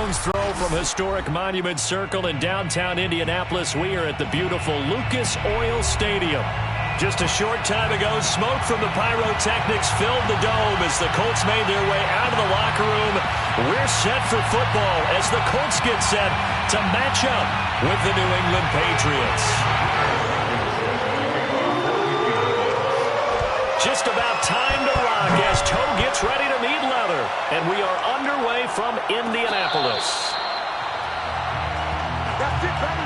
Jones throw from historic Monument Circle in downtown Indianapolis. We are at the beautiful Lucas Oil Stadium. Just a short time ago, smoke from the pyrotechnics filled the dome as the Colts made their way out of the locker room. We're set for football as the Colts get set to match up with the New England Patriots. Just about time to rock as toe gets ready to meet leather. And we are underway from Indianapolis. That's it, baby.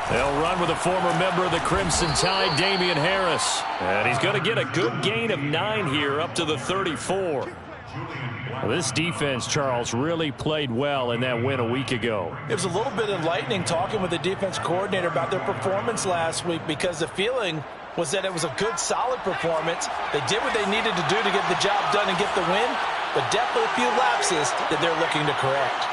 They'll run with a former member of the Crimson Tide, Damian Harris. And he's going to get a good gain of 9 here up to the 34. Well, this defense, Charles, really played well in that win a week ago. It was a little bit enlightening talking with the defense coordinator about their performance last week because the feeling was that it was a good, solid performance. They did what they needed to do to get the job done and get the win, but definitely a few lapses that they're looking to correct.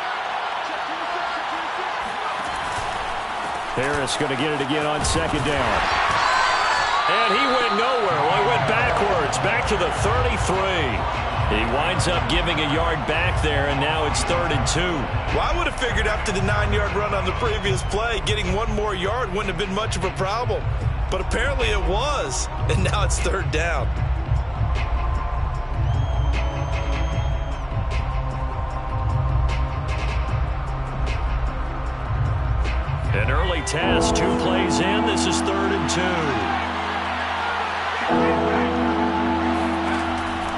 Harris going to get it again on second down. And he went nowhere. Well, he went backwards, back to the 33. He winds up giving a yard back there, and now it's 3rd and 2. Well, I would have figured after the 9-yard run on the previous play, getting one more yard wouldn't have been much of a problem. But apparently it was, and now it's 3rd down. An early task, 2 plays in. This is 3rd and 2.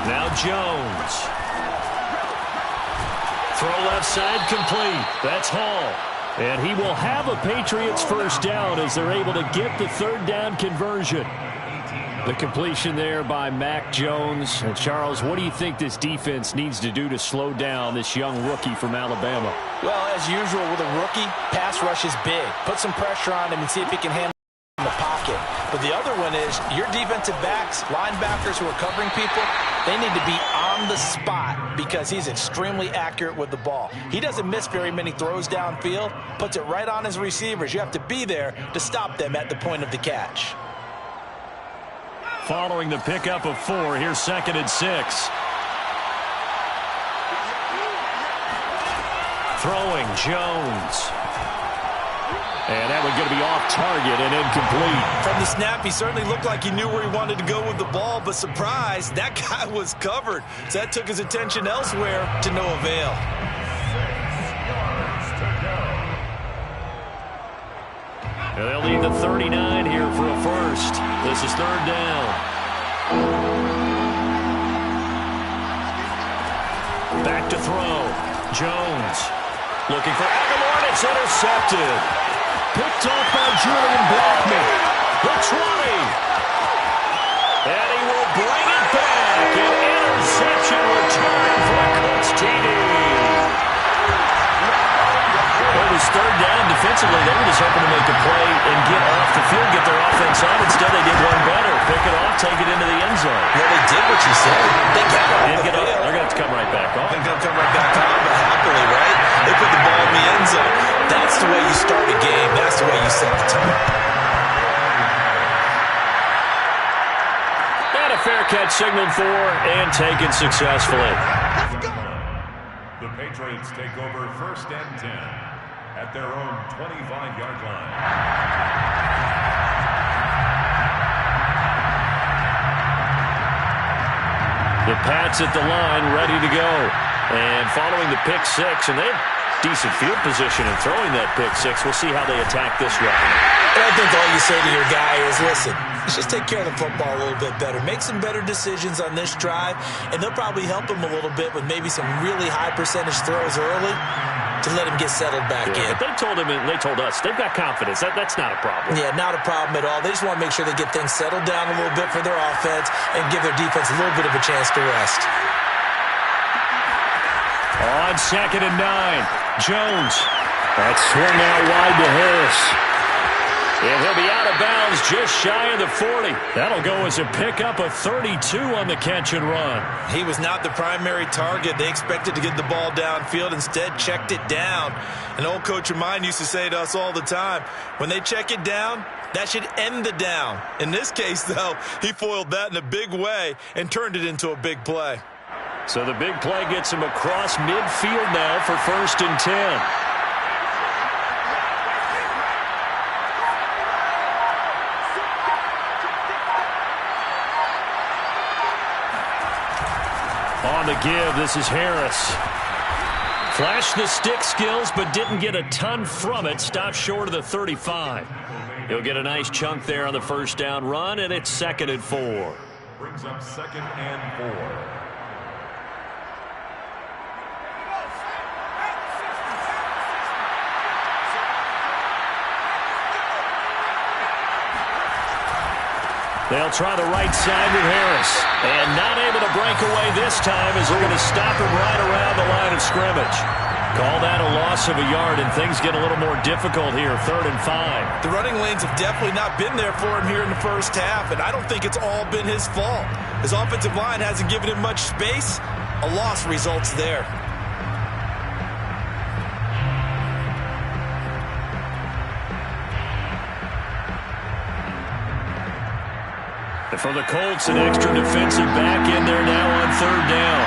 Now Jones. Throw left side complete. That's Hall. And he will have a Patriots first down as they're able to get the 3rd down conversion. The completion there by Mac Jones. And Charles, what do you think this defense needs to do to slow down this young rookie from Alabama? Well, as usual with a rookie, pass rush is big. Put some pressure on him and see if he can handle it in the pocket. But the other one is your defensive backs, linebackers who are covering people, they need to be on the spot because he's extremely accurate with the ball. He doesn't miss very many throws downfield, puts it right on his receivers. You have to be there to stop them at the point of the catch. Following the pickup of 4, here's 2nd and 6. Throwing Jones. And that one going to be off target and incomplete. From the snap, he certainly looked like he knew where he wanted to go with the ball, but surprise, that guy was covered. So that took his attention elsewhere to no avail. And they'll need the 39 here for a first. This is 3rd down. Back to throw. Jones looking for Aguilar. It's intercepted. Picked off by Julian Blackman. The 20. And he will bring it back. An interception return for a Colts TD. It was 3rd down defensively. They were just hoping to make a play and get off the field, get their offense on. Instead, they did one better. Pick it off, take it into the end zone. Well, they did what you said. They got off the field. They're going to have to come right back on. They're going to come right back on, but happily, right? They put the ball in the end zone. That's the way you start a game. That's the way you set the tone. And a fair catch signaled for and taken successfully. The Patriots take over 1st and 10 at their own 25-yard line. The Pats at the line, ready to go. And following the pick 6, and they have decent field position in throwing that pick 6. We'll see how they attack this round. And I think all you say to your guy is, listen, let's just take care of the football a little bit better. Make some better decisions on this drive, and they'll probably help him a little bit with maybe some really high percentage throws early to let him get settled back in. But they told him, and they told us, they've got confidence. That's not a problem. Yeah, not a problem at all. They just want to make sure they get things settled down a little bit for their offense and give their defense a little bit of a chance to rest. On 2nd and 9, Jones. That swung out wide to Harris. And he'll be out of bounds just shy of the 40. That'll go as a pickup of 32 on the catch and run. He was not the primary target. They expected to get the ball downfield. Instead, checked it down. An old coach of mine used to say to us all the time, when they check it down, that should end the down. In this case, though, he foiled that in a big way and turned it into a big play. So the big play gets him across midfield now for 1st and 10. On the give, this is Harris. Flashed the stick skills, but didn't get a ton from it. Stopped short of the 35. He'll get a nice chunk there on the 1st down run, and it's 2nd and 4. Brings up 2nd and 4. They'll try the right side with Harris. And not able to break away this time as they're going to stop him right around the line of scrimmage. Call that a loss of a yard, and things get a little more difficult here, 3rd and 5. The running lanes have definitely not been there for him here in the first half, and I don't think it's all been his fault. His offensive line hasn't given him much space. A loss results there. And for the Colts, an extra defensive back in there now on 3rd down.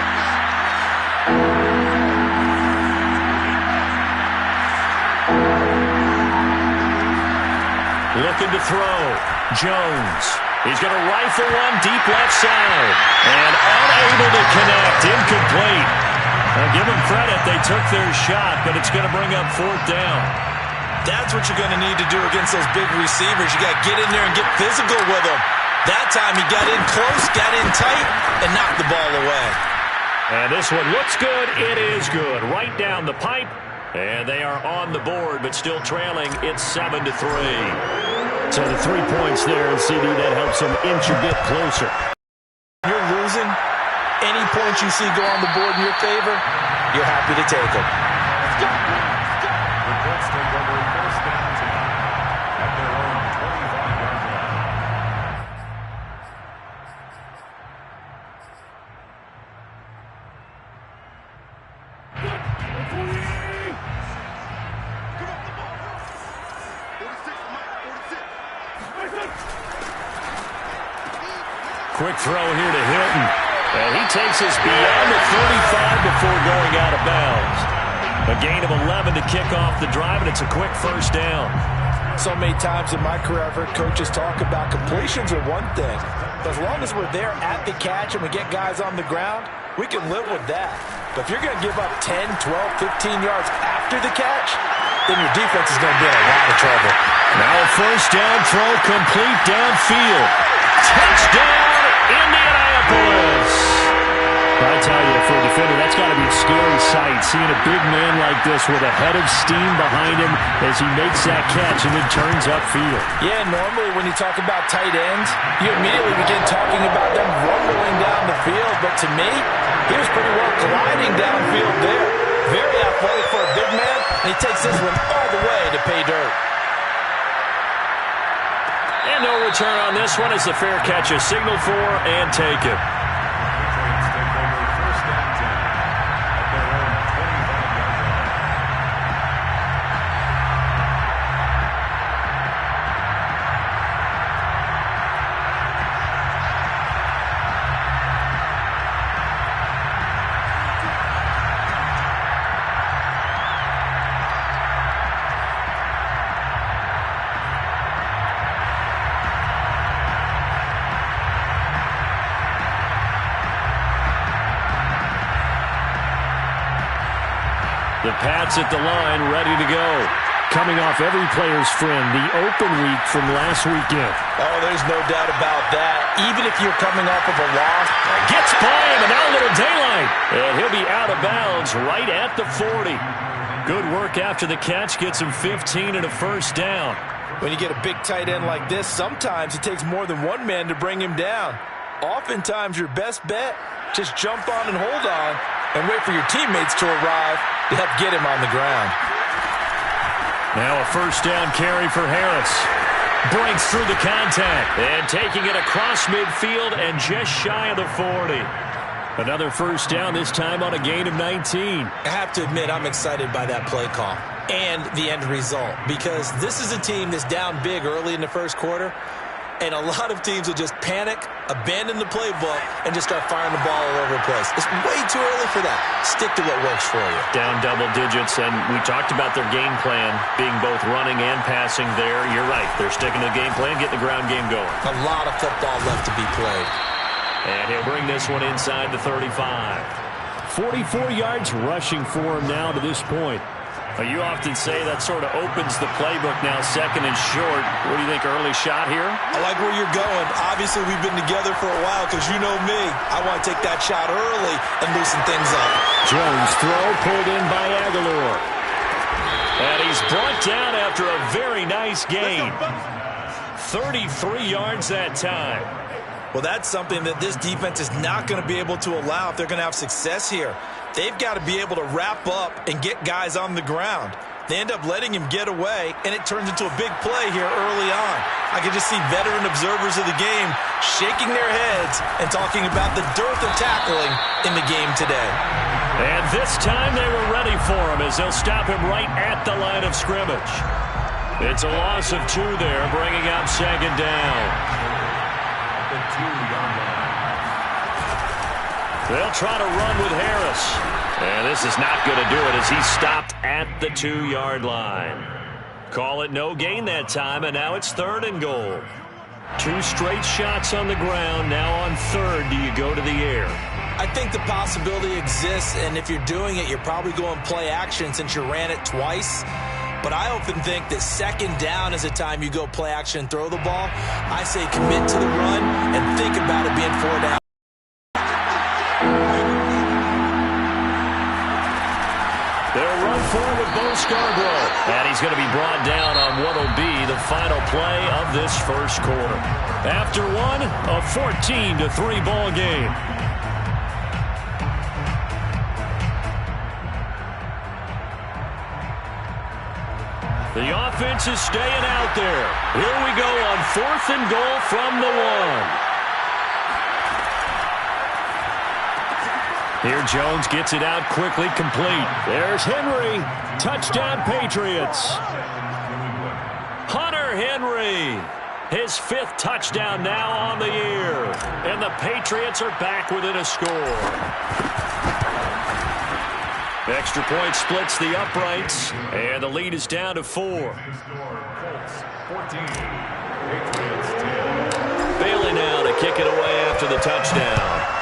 Looking to throw. Jones. He's going to rifle one deep left side. And unable to connect. Incomplete. Now give them credit. They took their shot, but it's going to bring up 4th down. That's what you're going to need to do against those big receivers. You got to get in there and get physical with them. That time he got in close, got in tight, and knocked the ball away. And this one looks good. It is good. Right down the pipe. And they are on the board, but still trailing. It's 7-3. So the 3 points there, and CD, that helps them inch a bit closer. You're losing. Any points you see go on the board in your favor, you're happy to take them. The Colts take over 1st and 10 at their own 25-yard line. Quick throw here to Hilton. And he takes us beyond the 35 before going out of bounds. A gain of 11 to kick off the drive, and it's a quick 1st down. So many times in my career, I've heard coaches talk about completions are one thing. But as long as we're there at the catch and we get guys on the ground, we can live with that. But if you're going to give up 10, 12, 15 yards after the catch, then your defense is going to be in a lot of trouble. Now a 1st down throw complete downfield. Touchdown, Indianapolis! I tell you, for a defender, that's got to be a scary sight, seeing a big man like this with a head of steam behind him as he makes that catch and then turns upfield. Yeah, normally when you talk about tight ends, you immediately begin talking about them rumbling down the field, but to me, he was pretty well gliding downfield there. Very athletic for a big man, and he takes this one all the way to pay dirt. And no return on this one as the fair catch is signaled for and taken. Patriots take over 1st and 10 at their own 25-yard line. The Pats at the line, ready to go. Coming off every player's friend, the open week from last weekend. Oh, there's no doubt about that. even if you're coming off of a loss. Gets by him, and now a little daylight. And he'll be out of bounds right at the 40. Good work after the catch. Gets him 15 and a first down. When you get a big tight end like this, sometimes it takes more than one man to bring him down. Oftentimes, your best bet, just jump on and hold on and wait for your teammates to arrive to help get him on the ground. Now a first down carry for Harris. Breaks through the contact and taking it across midfield and just shy of the 40. Another first down, this time on a gain of 19. I have to admit, I'm excited by that play call and the end result, because this is a team that's down big early in the first quarter, and a lot of teams will just panic, abandon the playbook, and just start firing the ball all over the place. It's way too early for that. Stick to what works for you. Down double digits, and we talked about their game plan being both running and passing there. You're right. They're sticking to the game plan, getting the ground game going. A lot of football left to be played. And he'll bring this one inside the 35. 44 yards rushing for him now to this point. You often say that sort of opens the playbook now, second and short. What do you think, early shot here? I like where you're going. Obviously, we've been together for a while because you know me. I want to take that shot early and loosen things up. Jones throw pulled in by Aguilar. And he's brought down after a very nice gain. 33 yards that time. Well, that's something that this defense is not going to be able to allow if they're going to have success here. They've got to be able to wrap up and get guys on the ground. They end up letting him get away, and it turns into a big play here early on. I can just see veteran observers of the game shaking their heads and talking about the dearth of tackling in the game today. And this time they were ready for him as they'll stop him right at the line of scrimmage. It's a loss of 2 there, bringing up second down. They'll try to run with Harris. And this is not going to do it as he's stopped at the 2-yard line. Call it no gain that time, and now it's 3rd and goal. 2 straight shots on the ground. Now on 3rd, do you go to the air? I think the possibility exists, and if you're doing it, you're probably going play action since you ran it twice. But I often think that second down is a time you go play action and throw the ball. I say commit to the run and think about it being 4 down. They'll run forward with Bo Scarborough. And he's going to be brought down on what will be the final play of this first quarter. After one, a 14-3 ball game. The offense is staying out there. Here we go on 4th and goal from the 1. Here Jones gets it out quickly, complete. There's Henry. Touchdown Patriots. Hunter Henry. His 5th touchdown now on the year. And the Patriots are back within a score. Extra point splits the uprights, and the lead is down to 4. Bailey now to kick it away after the touchdown.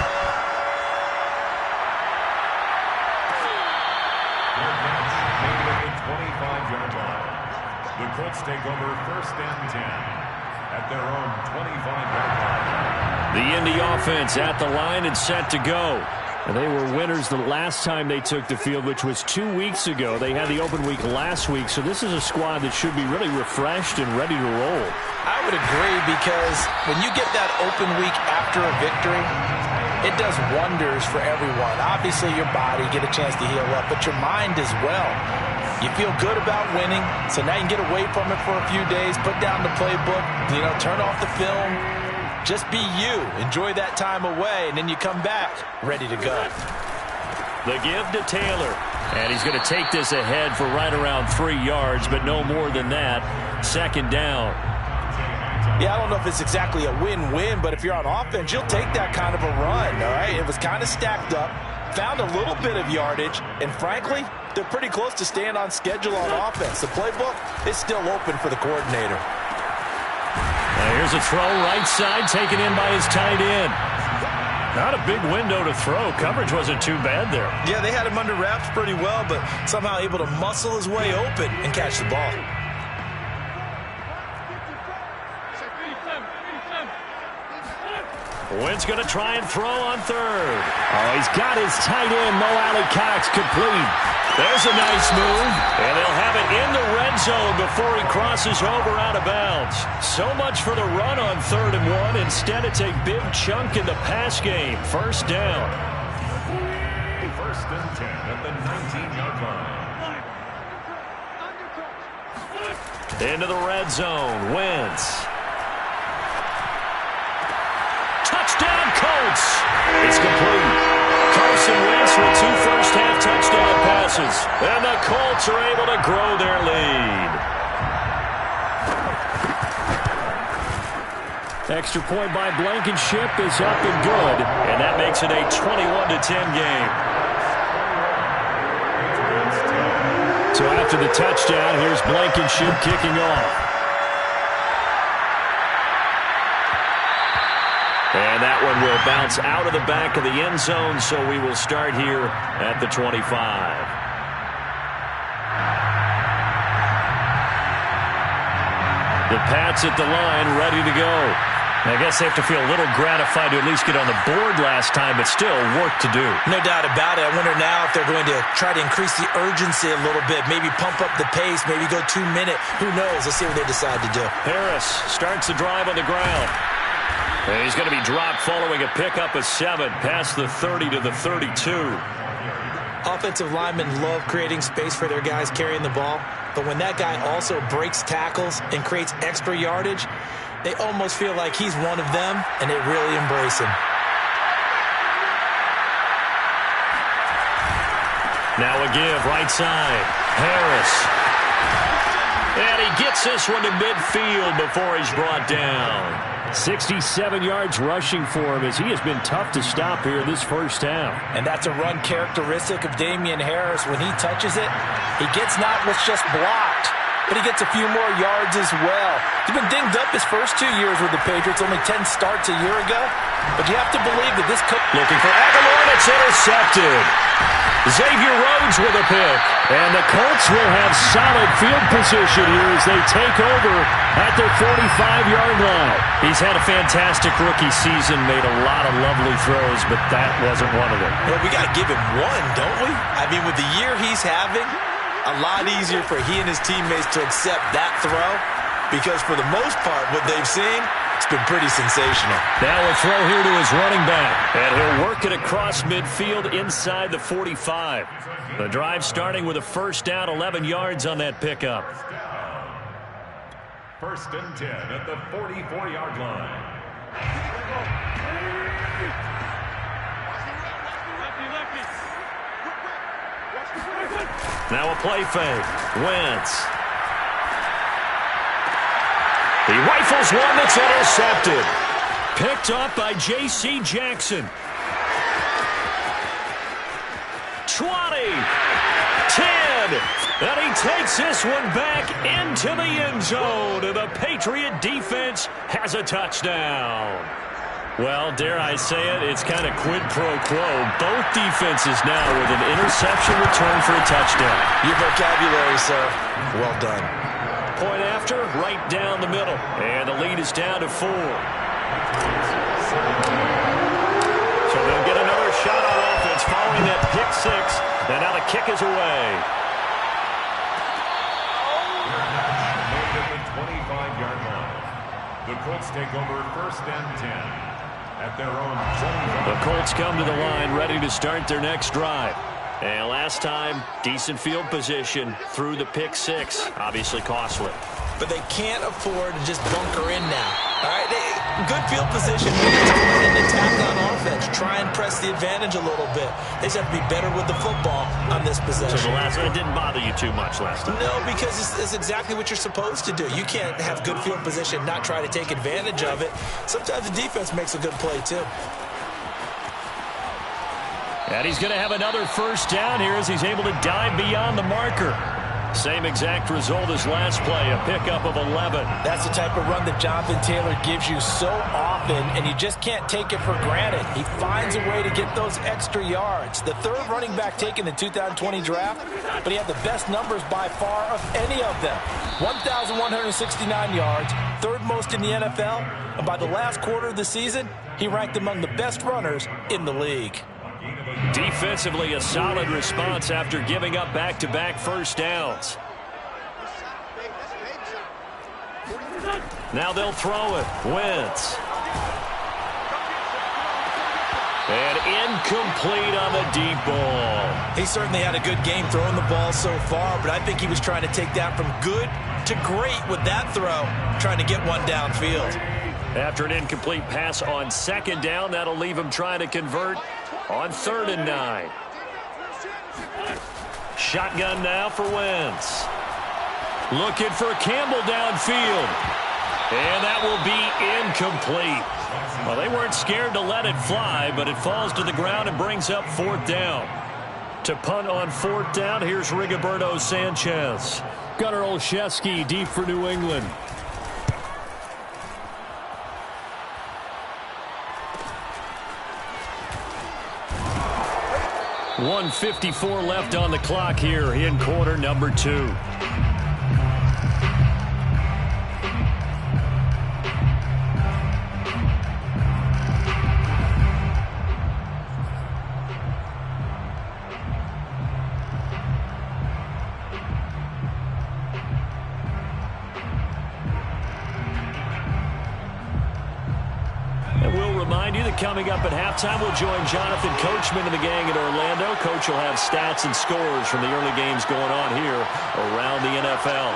The Colts take over 1st and 10 at their own 25-yard line. The Indy offense at the line and set to go. And they were winners the last time they took the field, which was 2 weeks ago. They had the open week last week, so this is a squad that should be really refreshed and ready to roll. I would agree, because when you get that open week after a victory, it does wonders for everyone. Obviously, your body, get a chance to heal up, but your mind as well. You feel good about winning, so now you can get away from it for a few days, put down the playbook, turn off the film. Just be you. Enjoy that time away, and then you come back ready to go. The give to Taylor. And he's going to take this ahead for right around 3 yards, but no more than that. 2nd down. Yeah, I don't know if it's exactly a win-win, but if you're on offense, you'll take that kind of a run, all right? It was kind of stacked up, found a little bit of yardage, and frankly, they're pretty close to staying on schedule on offense. The playbook is still open for the coordinator. Now here's a throw right side taken in by his tight end. Not a big window to throw. Coverage wasn't too bad there. Yeah, they had him under wraps pretty well, but somehow able to muscle his way open and catch the ball. Wynn's going to try and throw on third. Oh, he's got his tight end, Mo Alley-Cox, complete. There's a nice move, and they'll have it in the red zone before he crosses over out of bounds. So much for the run on 3rd and 1. Instead, it's a big chunk in the pass game. First down. First and 10 at the 19-yard line. Into the red zone. Wentz. Touchdown, Colts. It's complete. Carson Wentz with 2 first-half touchdown passes. And the Colts are able to grow their lead. Extra point by Blankenship is up and good. And that makes it a 21-10 game. So after the touchdown, here's Blankenship kicking off. And that one will bounce out of the back of the end zone, so we will start here at the 25. The Pats at the line, ready to go. I guess they have to feel a little gratified to at least get on the board last time, but still work to do. No doubt about it. I wonder now if they're going to try to increase the urgency a little bit, maybe pump up the pace, maybe go 2-minute. Who knows? Let's see what they decide to do. Harris starts the drive on the ground. And he's going to be dropped following a pickup of 7 past the 30 to the 32. Offensive linemen love creating space for their guys carrying the ball, but when that guy also breaks tackles and creates extra yardage, they almost feel like he's one of them, and they really embrace him. Now a give, right side. Harris. And he gets this one to midfield before he's brought down. 67 yards rushing for him as he has been tough to stop here this first half. And that's a run characteristic of Damian Harris. When he touches it, he gets not what's just blocked, but he gets a few more yards as well. He's been dinged up his first 2 years with the Patriots, only 10 starts a year ago. But you have to believe that this coach... Looking for Aguilar, and it's intercepted. Xavier Rhodes with a pick. And the Colts will have solid field position here as they take over at their 45-yard line. He's had a fantastic rookie season, made a lot of lovely throws, but that wasn't one of them. Well, we got to give him one, don't we? I mean, with the year he's having, a lot easier for he and his teammates to accept that throw, because for the most part, what they've seen, it's been pretty sensational. Now a throw here to his running back, and he'll work it across midfield inside the 45. The drive starting with a first down, 11 yards on that pickup. First and 10 at the 44-yard line. Now a play fake. Wentz. He rifles one that's intercepted. Picked up by J.C. Jackson. 20. 10. And he takes this one back into the end zone. And the Patriot defense has a touchdown. Well, dare I say it, it's kind of quid pro quo. Both defenses now with an interception return for a touchdown. Your vocabulary, sir. Well done. Point after, right down the middle. And the lead is down to 4. So they'll get another shot on offense following that pick 6. And now the kick is away. At the 25-yard line. The Colts take over first and 10. At their own 25. The Colts come to the line ready to start their next drive. And last time, decent field position through the pick 6. Obviously costly. But they can't afford to just bunker in now. All right, good field position. And attack on offense. Try and press the advantage a little bit. They just have to be better with the football on this possession. So the last one didn't bother you too much last time? No, because it's exactly what you're supposed to do. You can't have good field position, not try to take advantage of it. Sometimes the defense makes a good play, too. And he's going to have another first down here as he's able to dive beyond the marker. Same exact result as last play, a pickup of 11. That's the type of run that Jonathan Taylor gives you so often, and you just can't take it for granted. He finds a way to get those extra yards. The third running back taken in the 2020 draft, but he had the best numbers by far of any of them. 1,169 yards, third most in the NFL, and by the last quarter of the season, he ranked among the best runners in the league. Defensively, a solid response after giving up back-to-back first downs. Now they'll throw it. Wentz. And incomplete on the deep ball. He certainly had a good game throwing the ball so far, but I think he was trying to take that from good to great with that throw, trying to get one downfield. After an incomplete pass on second down, that'll leave him trying to convert on 3rd and 9. Shotgun now for Wentz. Looking for Campbell downfield. And that will be incomplete. Well, they weren't scared to let it fly, but it falls to the ground and brings up 4th down. To punt on 4th down, here's Rigoberto Sanchez. Gunnar Olszewski deep for New England. 1:54 left on the clock here in quarter number 2. Coming up at halftime, we'll join Jonathan Coachman and the gang in Orlando. Coach will have stats and scores from the early games going on here around the NFL.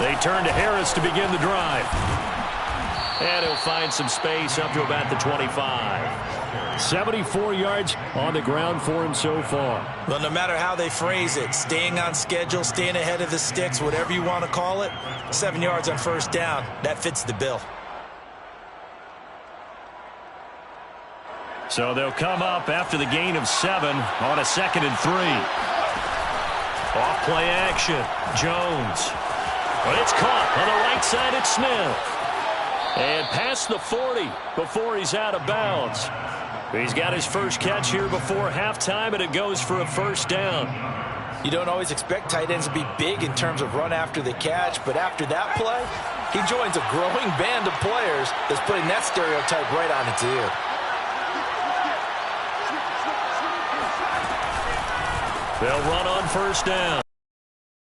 They turn to Harris to begin the drive. And he'll find some space up to about the 25. 74 yards on the ground for him so far. Well, no matter how they phrase it, staying on schedule, staying ahead of the sticks, whatever you want to call it, 7 yards on first down, that fits the bill. So they'll come up after the gain of 7 on a 2nd and 3. Off play action. Jones. But it's caught on the right side at Smith. And past the 40 before he's out of bounds. He's got his first catch here before halftime, and it goes for a first down. You don't always expect tight ends to be big in terms of run after the catch, but after that play, he joins a growing band of players that's putting that stereotype right on its ear. They'll run on first down.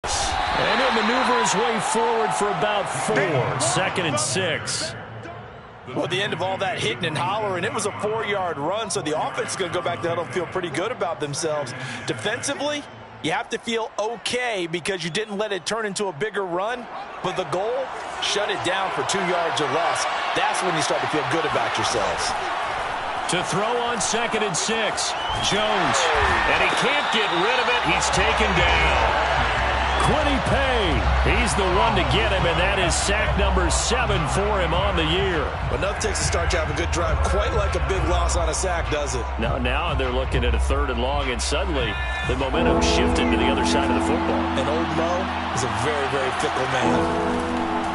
And he'll maneuver his way forward for about 4. 2nd and 6. Well, the end of all that hitting and hollering, it was a 4-yard run, so the offense is going to go back to huddle and feel pretty good about themselves. Defensively, you have to feel okay because you didn't let it turn into a bigger run, but the goal, shut it down for 2 yards or less. That's when you start to feel good about yourselves. To throw on 2nd and 6, Jones. And he can't get rid of it. He's taken down. Quiddy Pay, he's the one to get him, and that is sack number 7 for him on the year. But nothing takes a start to have a good drive quite like a big loss on a sack, does it? Now they're looking at a 3rd and long, and suddenly the momentum shifted to the other side of the football. And old Mo is a very, very fickle man.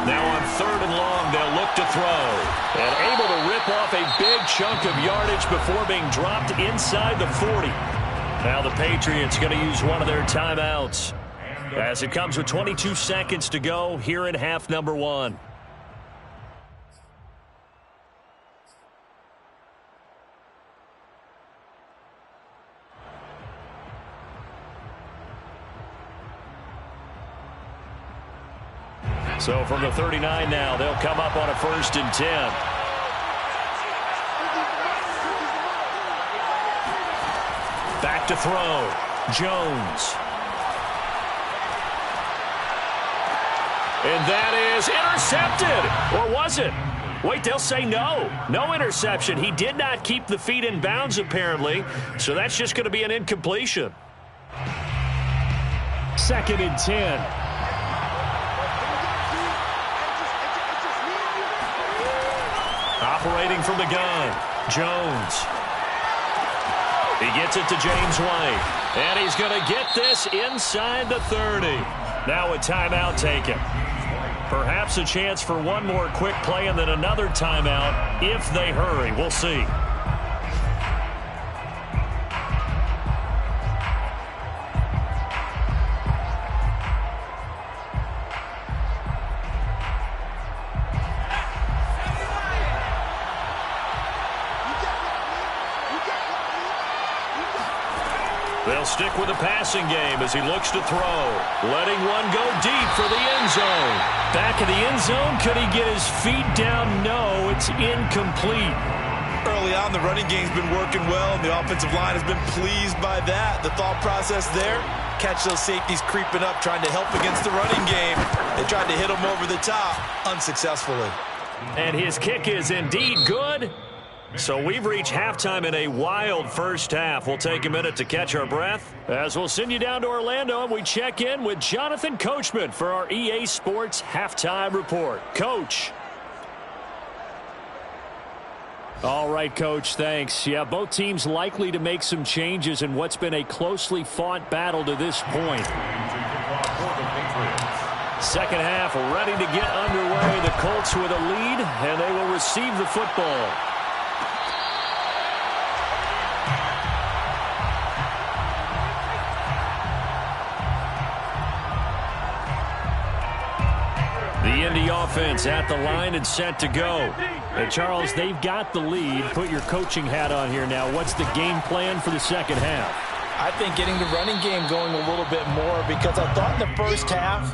Now on 3rd and long, they'll look to throw. And able to rip off a big chunk of yardage before being dropped inside the 40. Now the Patriots going to use one of their timeouts, as it comes with 22 seconds to go here in half number 1. So from the 39 now, they'll come up on a 1st and 10. Back to throw. Jones. And that is intercepted. Or was it? Wait, they'll say no. No interception. He did not keep the feet in bounds, apparently. So that's just going to be an incompletion. 2nd and 10. Operating from the gun, Jones. He gets it to James White. And he's going to get this inside the 30. Now a timeout taken. Perhaps a chance for one more quick play and then another timeout if they hurry. We'll see. They'll stick with the passing game as he looks to throw. Letting one go deep for the end zone. Back of the end zone. Could he get his feet down? No, it's incomplete. Early on, the running game's been working well, and the offensive line has been pleased by that. The thought process there, catch those safeties creeping up, trying to help against the running game. They tried to hit him over the top, unsuccessfully. And his kick is indeed good. So we've reached halftime in a wild first half. We'll take a minute to catch our breath as we'll send you down to Orlando and we check in with Jonathan Coachman for our EA Sports Halftime Report. Coach. All right, Coach, thanks. Yeah, both teams likely to make some changes in what's been a closely fought battle to this point. Second half ready to get underway. The Colts with a lead, and they will receive the football. The Indy offense at the line and set to go. And Charles, they've got the lead. Put your coaching hat on here now. What's the game plan for the second half? I think getting the running game going a little bit more, because I thought in the first half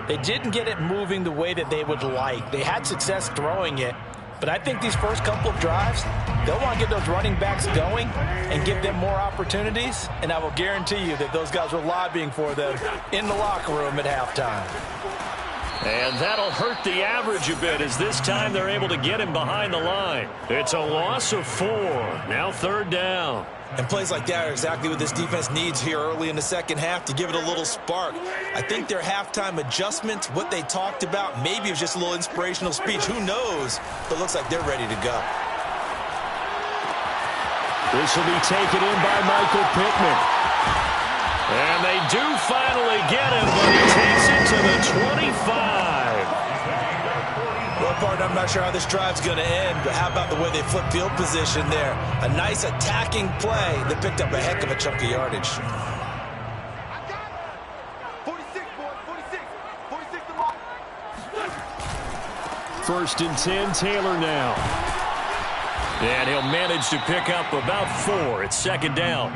they didn't get it moving the way that they would like. They had success throwing it, but I think these first couple of drives, they'll want to get those running backs going and give them more opportunities, and I will guarantee you that those guys were lobbying for them in the locker room at halftime. And that'll hurt the average a bit as this time they're able to get him behind the line. It's a loss of 4. Now third down. And plays like that are exactly what this defense needs here early in the second half to give it a little spark. I think their halftime adjustments, what they talked about, maybe it was just a little inspirational speech. Who knows? But it looks like they're ready to go. This will be taken in by Michael Pittman. And they do finally get him, but he takes it to the 25. Well, partner, I'm not sure how this drive's going to end, but how about the way they flip field position there? A nice attacking play that picked up a heck of a chunk of yardage. 46, boys, 46 the ball. First and 10, Taylor now. And he'll manage to pick up about 4. It's second down.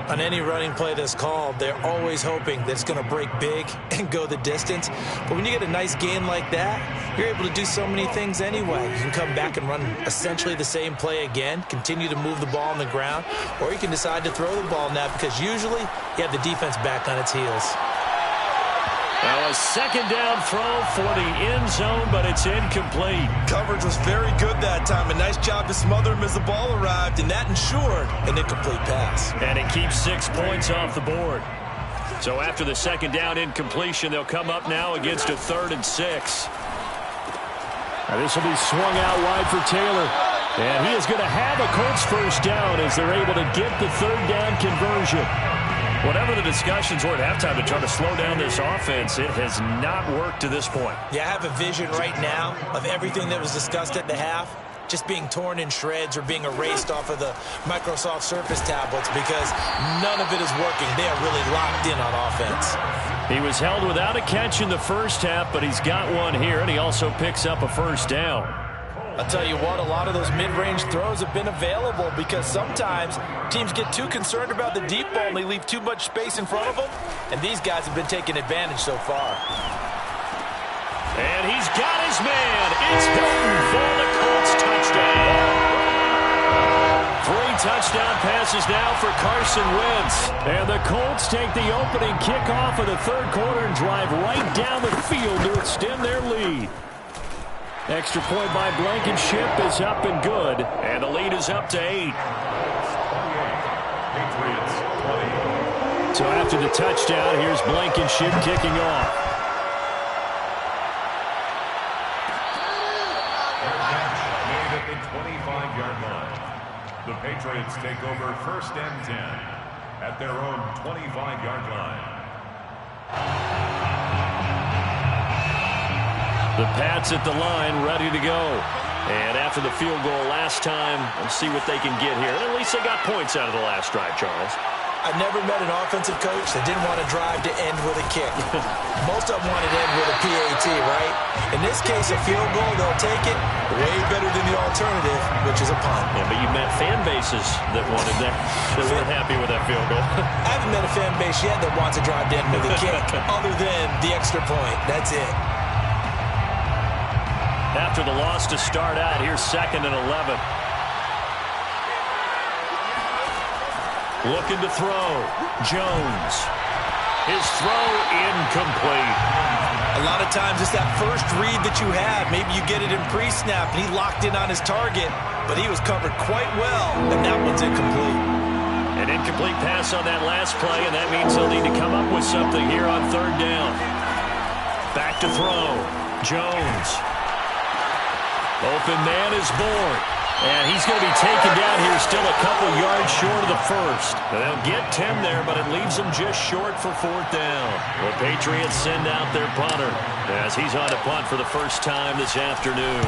On any running play that's called, they're always hoping that it's going to break big and go the distance. But when you get a nice gain like that, you're able to do so many things anyway. You can come back and run essentially the same play again, continue to move the ball on the ground, or you can decide to throw the ball now because usually you have the defense back on its heels. Now a second down throw for the end zone, but it's incomplete. Coverage was very good that time. A nice job to smother him as the ball arrived, and that ensured an incomplete pass. And it keeps 6 points off the board. So after the second down incompletion, they'll come up now against a 3rd and 6. Now this will be swung out wide for Taylor. And he is going to have a Colts first down as they're able to get the 3rd down conversion. Whatever the discussions were at halftime to try to slow down this offense, it has not worked to this point. Yeah, I have a vision right now of everything that was discussed at the half just being torn in shreds or being erased off of the Microsoft Surface tablets because none of it is working. They are really locked in on offense. He was held without a catch in the first half, but he's got one here, and he also picks up a first down. I'll tell you what, a lot of those mid-range throws have been available because sometimes teams get too concerned about the deep ball and they leave too much space in front of them, and these guys have been taking advantage so far. And he's got his man. It's Hilton for the Colts touchdown. 3 touchdown passes now for Carson Wentz. And the Colts take the opening kickoff of the 3rd quarter and drive right down the field to extend their lead. Extra point by Blankenship is up and good. And the lead is up to 8. So after the touchdown, here's Blankenship kicking off. The Patriots take over 1st and 10 at their own 25-yard line. The Pats at the line, ready to go. And after the field goal last time, let's see what they can get here. And at least they got points out of the last drive, Charles. I've never met an offensive coach that didn't want to drive to end with a kick. Most of them wanted to end with a PAT, right? In this case, a field goal, they'll take it. Way better than the alternative, which is a punt. Yeah, but you met fan bases that wanted that. They weren't happy with that field goal. I haven't met a fan base yet that wants to drive to end with a kick, other than the extra point. That's it. After the loss to start out, here's 2nd and 11. Looking to throw. Jones. His throw incomplete. A lot of times it's that first read that you have. Maybe you get it in pre-snap, and he locked in on his target, but he was covered quite well, and that one's incomplete. An incomplete pass on that last play, and that means he'll need to come up with something here on 3rd down. Back to throw. Jones. Open man is born. And he's going to be taken down here, still a couple yards short of the first. They'll get 10 there, but it leaves them just short for 4th down. The Patriots send out their punter as he's on to punt for the first time this afternoon.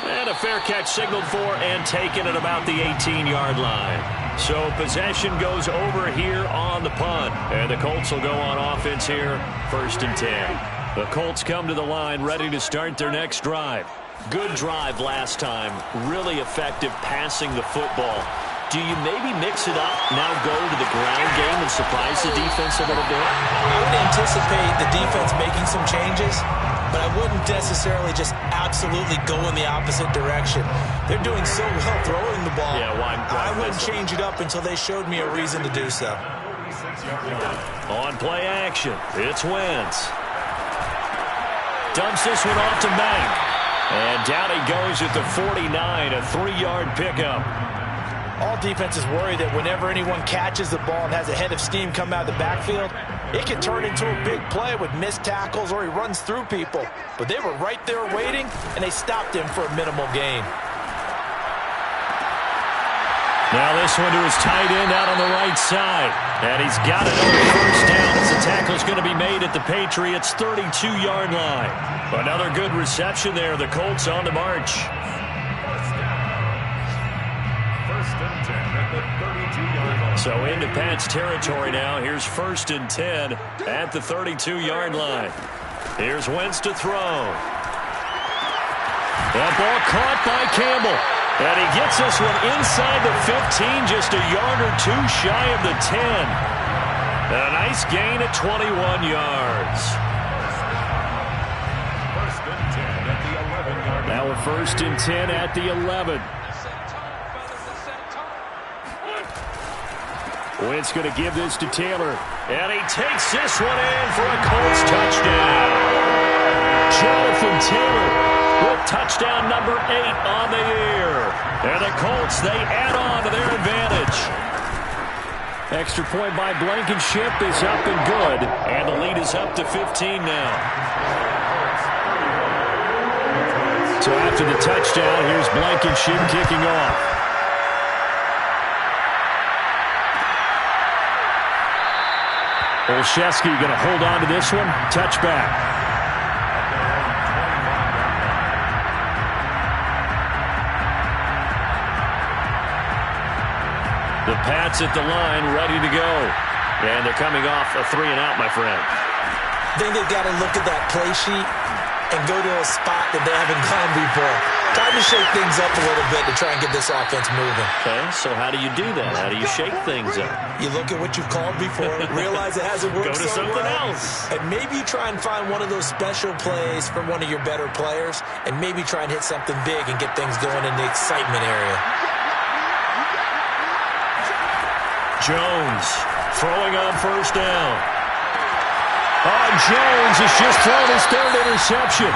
And a fair catch signaled for and taken at about the 18-yard line. So possession goes over here on the punt. And the Colts will go on offense here, 1st and 10. The Colts come to the line ready to start their next drive. Good drive last time. Really effective passing the football. Do you maybe mix it up, now go to the ground game and surprise the defense a little bit? I would anticipate the defense making some changes, but I wouldn't necessarily just absolutely go in the opposite direction. They're doing so well throwing the ball. Yeah, why I wouldn't change it up until they showed me a reason to do so. On play action, it's Wentz. Dumps this one off to Mack. And down he goes at the 49, a 3-yard pickup. All defenses worry that whenever anyone catches the ball and has a head of steam come out of the backfield, it can turn into a big play with missed tackles or he runs through people. But they were right there waiting, and they stopped him for a minimal gain. Now this one to his tight end out on the right side. And he's got it over 1st down as the tackle's going to be made at the Patriots' 32-yard line. Another good reception there. The Colts on the march. 1st and 10 at the 32-yard line. So into Pats territory now. Here's 1st and 10 at the 32-yard line. Here's Wentz to throw. That ball caught by Campbell. And he gets this one inside the 15, just a yard or two shy of the 10. And a nice gain at 21 yards. 1st and 10 at the 11-yard line. Now a 1st and 10 at the 11. Wentz going to give this to Taylor. And he takes this one in for a Colts touchdown. Jonathan Taylor with touchdown number 8 on the year. And the Colts, they add on to their advantage. Extra point by Blankenship is up and good. And the lead is up to 15 now. So after the touchdown, here's Blankenship kicking off. Olszewski going to hold on to this one. Touchback. The Pats at the line, ready to go. And they're coming off a 3-and-out, my friend. I think they've got to look at that play sheet and go to a spot that they haven't gone before. Time to shake things up a little bit to try and get this offense moving. Okay, so how do you do that? How do you shake things up? You look at what you've called before, realize it hasn't worked Go to so something well, else. and maybe you try and find one of those special plays from one of your better players, and maybe try and hit something big and get things going in the excitement area. Jones throwing on 1st down. Oh, Jones has just thrown his 3rd interception.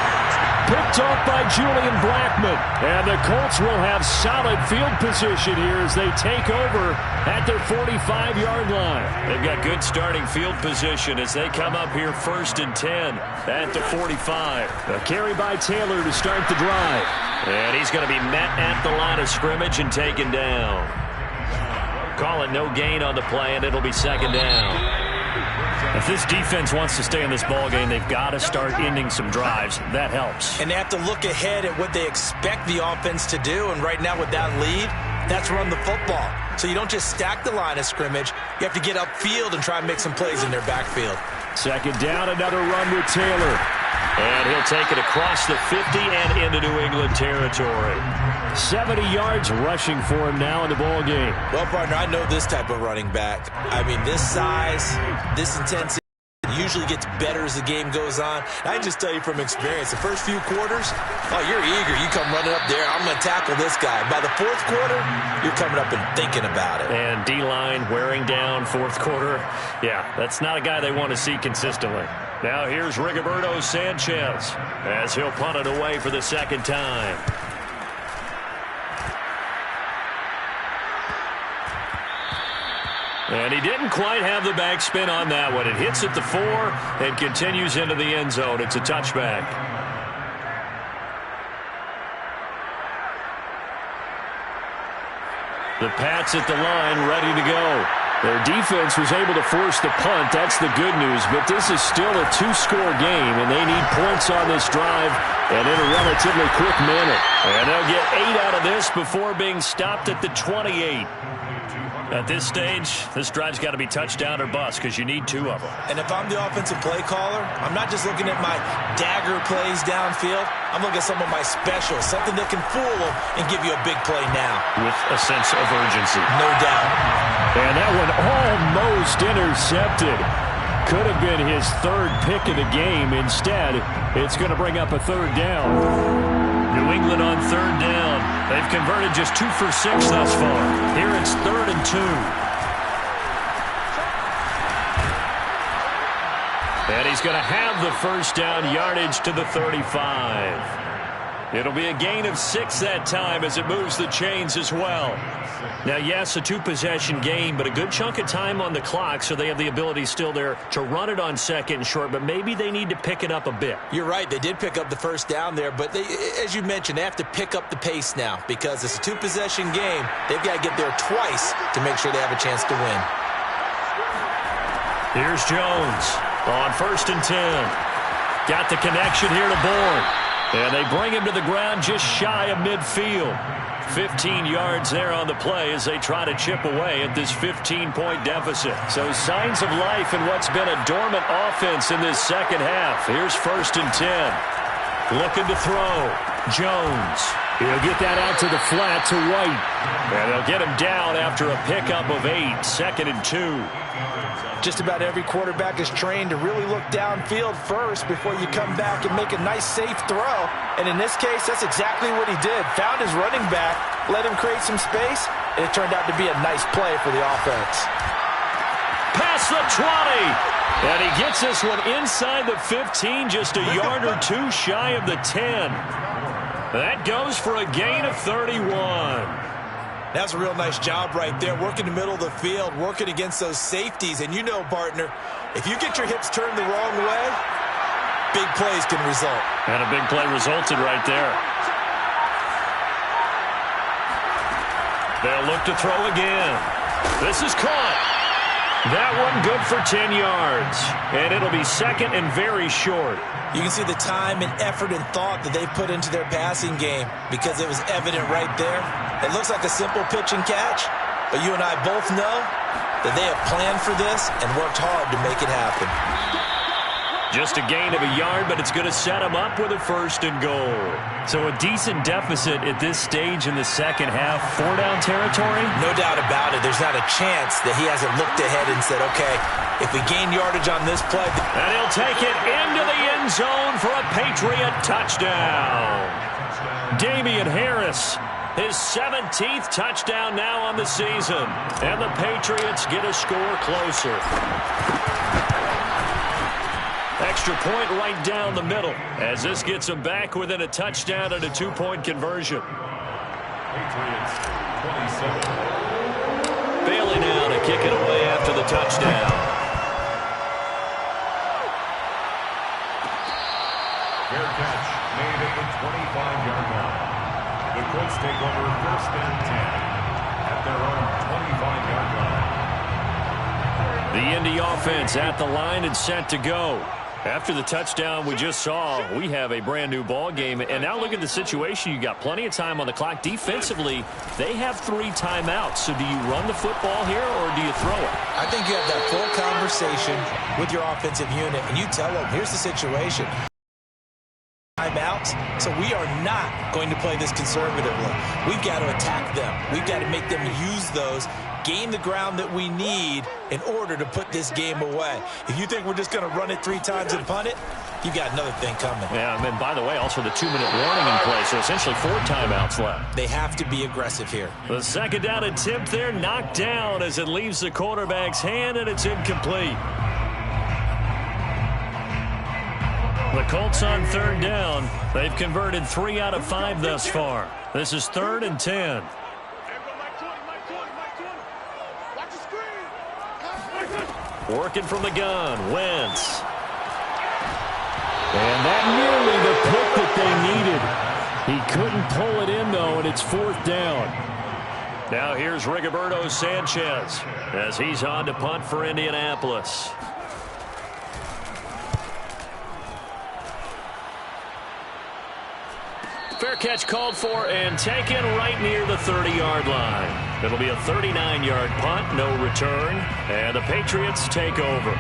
picked off by Julian Blackmon. And the Colts will have solid field position here as they take over at their 45-yard line. They've got good starting field position as they come up here 1st and 10 at the 45. A carry by Taylor to start the drive. And he's going to be met at the line of scrimmage and taken down. Call it no gain on the play, and it'll be 2nd down. If this defense wants to stay in this ballgame, they've got to start ending some drives. That helps. And they have to look ahead at what they expect the offense to do. And right now with that lead, that's run the football. So you don't just stack the line of scrimmage. You have to get upfield and try and make some plays in their backfield. 2nd down, another run with Taylor. And he'll take it across the 50 and into New England territory. 70 yards rushing for him now in the ballgame. Well, partner, I know this type of running back. I mean, this size, this intensity usually gets better as the game goes on. And I can just tell you from experience, the first few quarters, oh, you're eager. You come running up there, I'm going to tackle this guy. By the 4th quarter, you're coming up and thinking about it. And D-line wearing down 4th quarter. Yeah, that's not a guy they want to see consistently. Now here's Rigoberto Sanchez as he'll punt it away for the 2nd time. And he didn't quite have the backspin on that one. It hits at the 4 and continues into the end zone. It's a touchback. The Pats at the line ready to go. Their defense was able to force the punt. That's the good news. But this is still a 2-score game, and they need points on this drive and in a relatively quick manner. And they'll get 8 out of this before being stopped at the 28. At this stage, this drive's got to be touchdown or bust because you need 2 of them. And if I'm the offensive play caller, I'm not just looking at my dagger plays downfield. I'm looking at some of my specials, something that can fool them and give you a big play now. With a sense of urgency. No doubt. And that one almost intercepted. Could have been his 3rd pick of the game. Instead, it's going to bring up a 3rd down. New England on 3rd down. They've converted just 2 for 6 thus far. Here it's 3rd and 2. And he's going to have the 1st down, yardage to the 35. It'll be a gain of 6 that time as it moves the chains as well. Now, yes, a 2-possession game, but a good chunk of time on the clock, so they have the ability still there to run it on 2nd and short, but maybe they need to pick it up a bit. You're right. They did pick up the 1st down there, but they, as you mentioned, they have to pick up the pace now because it's a 2-possession game. They've got to get there twice to make sure they have a chance to win. Here's Jones on 1st and 10. Got the connection here to Bourne. And they bring him to the ground just shy of midfield. 15 yards there on the play as they try to chip away at this 15-point deficit. So signs of life in what's been a dormant offense in this 2nd half. Here's 1st and 10. Looking to throw. Jones. He'll get that out to the flat to White. And they'll get him down after a pickup of 8. 2nd and 2. Just about every quarterback is trained to really look downfield first before you come back and make a nice, safe throw. And in this case, that's exactly what he did. Found his running back, let him create some space, and it turned out to be a nice play for the offense. Past the 20. And he gets this one inside the 15, just a yard or 2 shy of the 10. That goes for a gain of 31. That's a real nice job right there, working the middle of the field, working against those safeties. And you know, partner, if you get your hips turned the wrong way, big plays can result. And a big play resulted right there. They'll look to throw again. This is caught. That one good for 10 yards. And it'll be 2nd and very short. You can see the time and effort and thought that they've put into their passing game because it was evident right there. It looks like a simple pitch and catch, but you and I both know that they have planned for this and worked hard to make it happen. Just a gain of a yard, but it's going to set him up with a 1st and goal. So a decent deficit at this stage in the 2nd half. 4-down territory? No doubt about it. There's not a chance that he hasn't looked ahead and said, okay, if we gain yardage on this play. And he'll take it into the end zone for a Patriot touchdown. Damian Harris, his 17th touchdown now on the season. And the Patriots get a score closer. extra point right down the middle, as this gets them back within a touchdown and a 2-point conversion. Patriots 27. Bailey now to kick it away after the touchdown. Fair catch made at the 25-yard line. The Colts take over 1st and 10 at their own 25-yard line. The Indy offense at the line and set to go. After the touchdown we just saw, we have a brand new ball game. And now look at the situation. You got plenty of time on the clock. Defensively, they have 3 timeouts. So do you run the football here or do you throw it? I think you have that full conversation with your offensive unit, and you tell them, here's the situation. Timeouts, so we are not going to play this conservatively. We've got to attack them. We've got to make them use those, gain the ground that we need in order to put this game away. If you think we're just going to run it 3 times and punt it, you've got another thing coming. Yeah, and by the way, also the 2-minute warning in play, so essentially 4 timeouts left. They have to be aggressive here. The second down attempt there knocked down as it leaves the quarterback's hand, and it's incomplete. The Colts on 3rd down. They've converted 3 out of 5 thus far. This is 3rd and 10. Working from the gun, Wentz. And that nearly the pick that they needed. He couldn't pull it in, though, and it's 4th down. Now here's Rigoberto Sanchez as he's on to punt for Indianapolis. Fair catch called for and taken right near the 30-yard line. It'll be a 39-yard punt, no return, and the Patriots take over.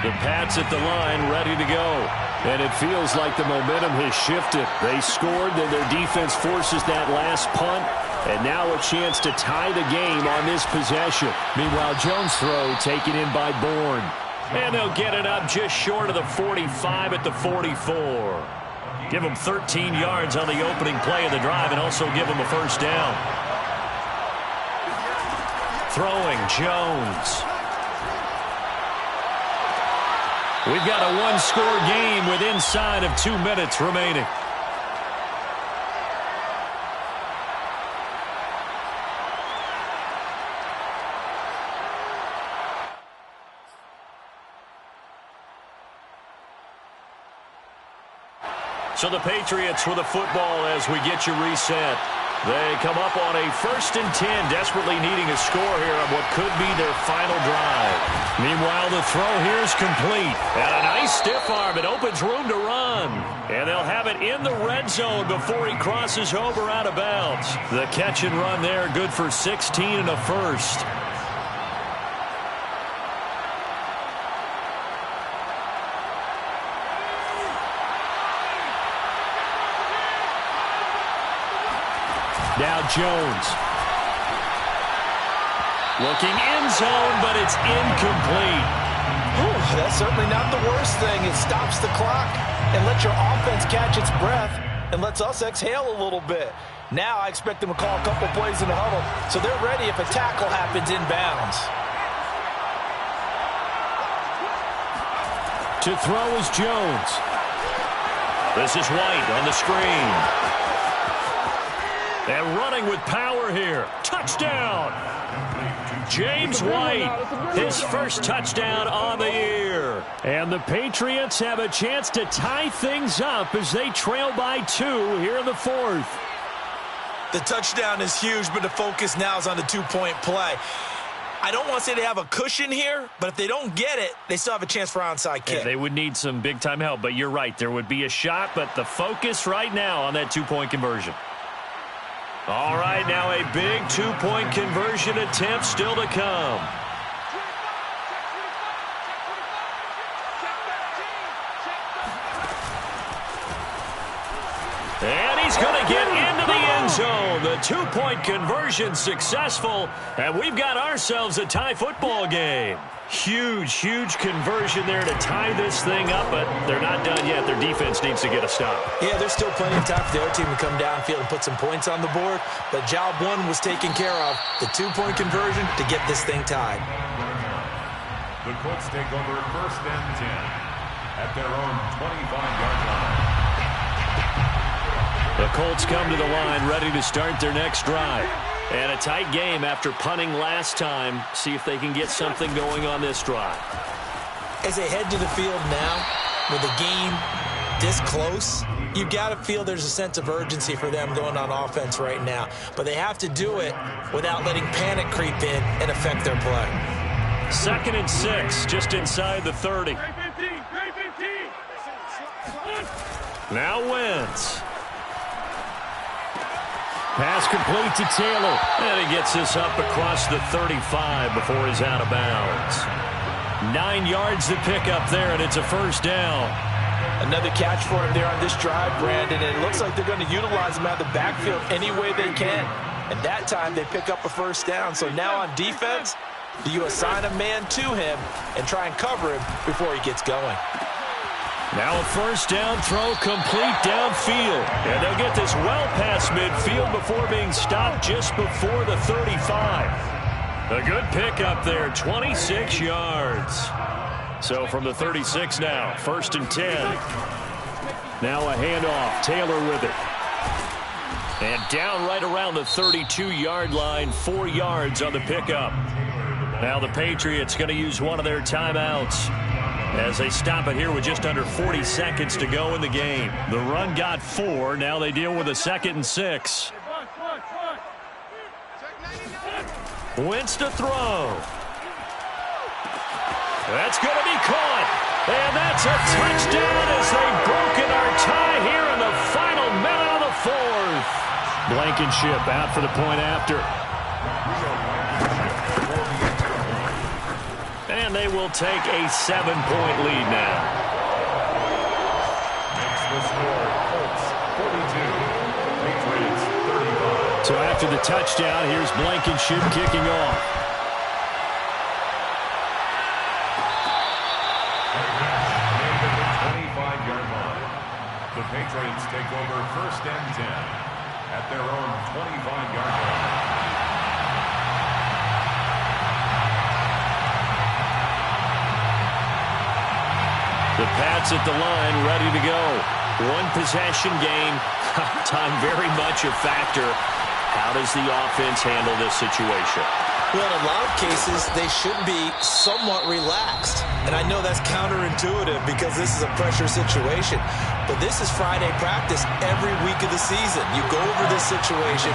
The Pats at the line, ready to go. And it feels like the momentum has shifted. They scored, then their defense forces that last punt. And now a chance to tie the game on this possession. Meanwhile, Jones' throw taken in by Bourne. And they'll get it up just short of the 45 at the 44. Give them 13 yards on the opening play of the drive and also give them a 1st down. Throwing, Jones. We've got a 1-score game with inside of 2 minutes remaining. So the Patriots with the football as we get you reset. They come up on a 1st and 10, desperately needing a score here on what could be their final drive. Meanwhile, the throw here is complete. And a nice stiff arm. It opens room to run. And they'll have it in the red zone before he crosses over out of bounds. The catch and run there, good for 16 and a 1st. Now Jones. Looking end zone, but it's incomplete. Whew, that's certainly not the worst thing. It stops the clock and lets your offense catch its breath and lets us exhale a little bit. Now I expect them to call a couple plays in the huddle, so they're ready if a tackle happens inbounds. To throw is Jones. This is White on the screen. And running with power here. Touchdown! James White, his 1st touchdown on the year. And the Patriots have a chance to tie things up as they trail by 2 here in the 4th. The touchdown is huge, but the focus now is on the 2-point play. I don't want to say they have a cushion here, but if they don't get it, they still have a chance for onside kick. Yeah, they would need some big-time help, but you're right. There would be a shot, but the focus right now on that 2-point conversion. All right, now a big 2-point conversion attempt still to come. And he's going to get into the end zone. The two-point conversion successful, and we've got ourselves a tie football game. Huge conversion there to tie this thing up, but they're not done yet. Their defense needs to get a stop. Yeah, there's still plenty of time for the other team to come downfield and put some points on the board, but job one was taken care of. The two-point conversion to get this thing tied. The Colts take over first and 10 at their own 25-yard line. The Colts come to the line ready to start their next drive. And a tight game after punting last time. See if they can get something going on this drive. As they head to the field now, with the game this close, you've got to feel there's a sense of urgency for them going on offense right now. But they have to do it without letting panic creep in and affect their play. 2nd and 6, just inside the 30. Now Wentz. Pass complete to Taylor. And he gets this up across the 35 before he's out of bounds. 9 yards to pick up there, and it's a first down. Another catch for him there on this drive, Brandon, and it looks like they're going to utilize him out of the backfield any way they can. And that time they pick up a first down. So now on defense, do you assign a man to him and try and cover him before he gets going? Now a first down throw complete downfield. And they'll get this well past midfield before being stopped just before the 35. A good pickup there, 26 yards. So from the 36 now, 1st and 10. Now a handoff, Taylor with it. And down right around the 32-yard line, 4 yards on the pickup. Now the Patriots going to use one of their timeouts as they stop it here with just under 40 seconds to go in the game. The run got 4. Now they deal with a 2nd and 6. Wentz to throw. That's going to be caught. And that's a touchdown as they've broken our tie here in the final minute of the 4th. Blankenship out for the point after. And they will take a 7-point lead now. Makes the score Colts 42, Patriots 35. So after the touchdown, here's Blankenship kicking off. Made at the 25-yard line. The Patriots take over first and 10 at their own 25-yard line. The Pats at the line, ready to go. One possession game. Time very much a factor. How does the offense handle this situation? Well, in a lot of cases, they should be somewhat relaxed. And I know that's counterintuitive because this is a pressure situation. But this is Friday practice every week of the season. You go over this situation,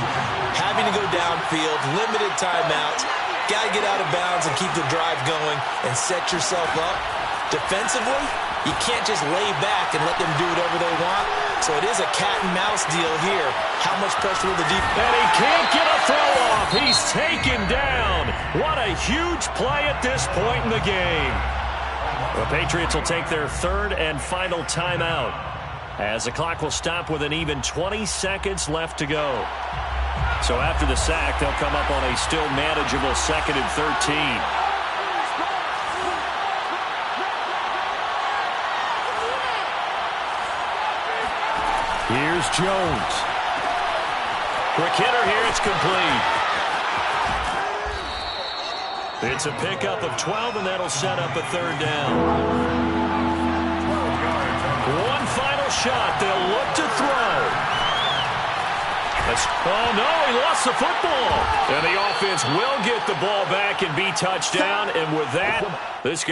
having to go downfield, limited timeouts, got to get out of bounds and keep the drive going and set yourself up. Defensively, you can't just lay back and let them do whatever they want. So it is a cat-and-mouse deal here. How much pressure will the defense? And he can't get a throw off. He's taken down. What a huge play at this point in the game. The Patriots will take their 3rd and final timeout as the clock will stop with an even 20 seconds left to go. So after the sack, they'll come up on a still manageable 2nd and 13. Here's Jones. Quick hitter here, it's complete. It's a pickup of 12, and that'll set up a 3rd down. One final shot. They'll look to throw. Oh, no, he lost the football. And the offense will get the ball back and be touched down. And with that, this